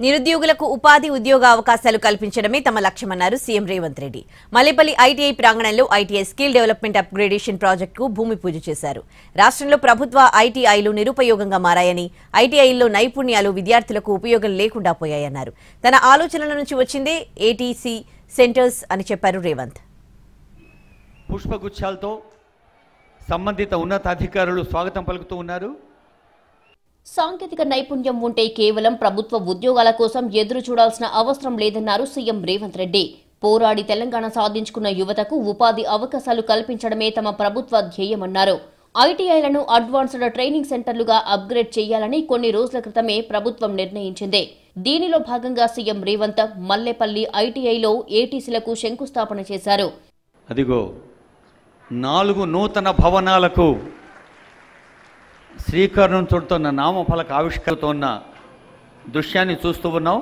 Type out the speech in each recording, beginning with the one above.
నిరుద్యోగులకు ఉపాధి ఉద్యోగ అవకాశాలు కల్పించడమే తమ లక్ష్యమన్నారు సీఎం రేవంత్ రెడ్డి. మల్లేపల్లి ఐటీఐ ప్రాంగణంలో ఐటీఐ స్కిల్ డెవలప్మెంట్ అప్గ్రేడేషన్ ప్రాజెక్టుకు భూమి పూజ చేశారు. రాష్ట్రంలో ప్రభుత్వ ఐటీఐలు నిరుపయోగంగా మారాయని, ఐటీఐల్లో నైపుణ్యాలు విద్యార్థులకు ఉపయోగం లేకుండా పోయాయన్నారు. తన ఆలోచనల నుంచి వచ్చిందే ఏటీసీ సెంటర్స్ అని చెప్పారు రేవంత్. పుష్పగుచ్చాలతో సంబంధిత ఉన్నతాధికారులు స్వాగతం పలుకుతూ ఉన్నారు. సాంకేతిక నైపుణ్యం ఉంటే కేవలం ప్రభుత్వ ఉద్యోగాల కోసం ఎదురు చూడాల్సిన అవసరం లేదన్నారు సీఎం రేవంత్ రెడ్డి. పోరాడి తెలంగాణ సాధించుకున్న యువతకు ఉపాధి అవకాశాలు కల్పించడమే తమ ప్రభుత్వ ధ్యేయమన్నారు. ఐటీఐలను అడ్వాన్స్డ్ ట్రైనింగ్ సెంటర్లుగా అప్గ్రేడ్ చేయాలని కొన్ని రోజుల క్రితమే ప్రభుత్వం నిర్ణయించింది. దీనిలో భాగంగా సీఎం రేవంత్ మల్లేపల్లి ఐటీఐలో ఏటీసీలకు శంకుస్థాపన చేశారు. అదిగో 4 నూతన భవనాలకు శ్రీకరణం చుడుతున్న నామఫలక ఆవిష్కరణతోన్న దృశ్యాన్ని చూస్తూ ఉన్నాం.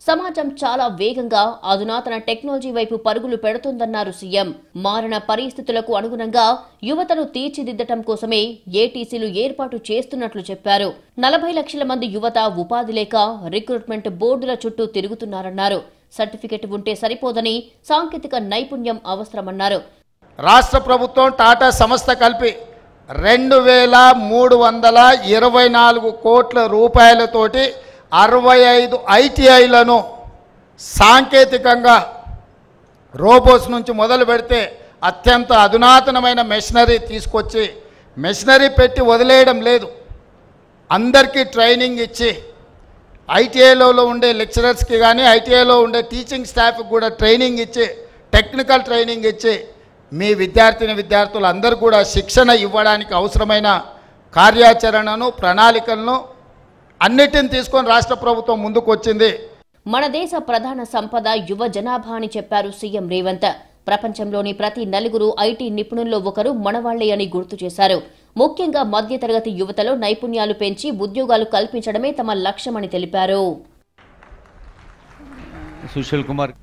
సమాజం చాలా వేగంగా అధునాతన టెక్నాలజీ వైపు పరుగులు పెడుతోందన్నారు సీఎం. మారిన పరిస్థితులకు అనుగుణంగా యువతను తీర్చిదిద్దటం కోసమే ఏటీసీలు ఏర్పాటు చేస్తున్నట్లు చెప్పారు. 40 లక్షల మంది యువత ఉపాధి లేక రిక్రూట్మెంట్ బోర్డుల చుట్టూ తిరుగుతున్నారన్నారు. సర్టిఫికెట్ ఉంటే సరిపోదని సాంకేతిక నైపుణ్యం అవసరమన్నారు. రాష్ట్ర ప్రభుత్వం టాటా సంస్థ కలిపి 2324 కోట్ల రూపాయలతోటి 65 ఐటీఐలను సాంకేతికంగా రోబోస్ నుంచి మొదలు పెడితే అత్యంత అధునాతనమైన మెషినరీ తీసుకొచ్చి మెషినరీ పెట్టి వదిలేయడం లేదు, అందరికీ ట్రైనింగ్ ఇచ్చి ఐటీఐలో ఉండే లెక్చరర్స్కి కానీ ఐటీఐలో ఉండే టీచింగ్ స్టాఫ్కి కూడా ట్రైనింగ్ ఇచ్చి టెక్నికల్ ట్రైనింగ్ ఇచ్చి మీ విద్యార్థులు అందరూ కూడా శిక్షణ ఇవ్వడానికి అవసరమైన కార్యాచరణను ప్రణాళికలను అన్నిటిని తీసుకొని రాష్ట్ర ప్రభుత్వం ముందుకు వచ్చింది. మన దేశ ప్రధాన సంపద యువ జనాభా అని చెప్పారు సీఎం రేవంత్. ప్రపంచంలోని ప్రతి 4 ఐటీ నిపుణుల్లో ఒకరు మనవాళ్లే అని గుర్తు చేశారు. ముఖ్యంగా మధ్యతరగతి యువతలో నైపుణ్యాలు పెంచి ఉద్యోగాలు కల్పించడమే తమ లక్ష్యమని తెలిపారు. సుశీల్ కుమార్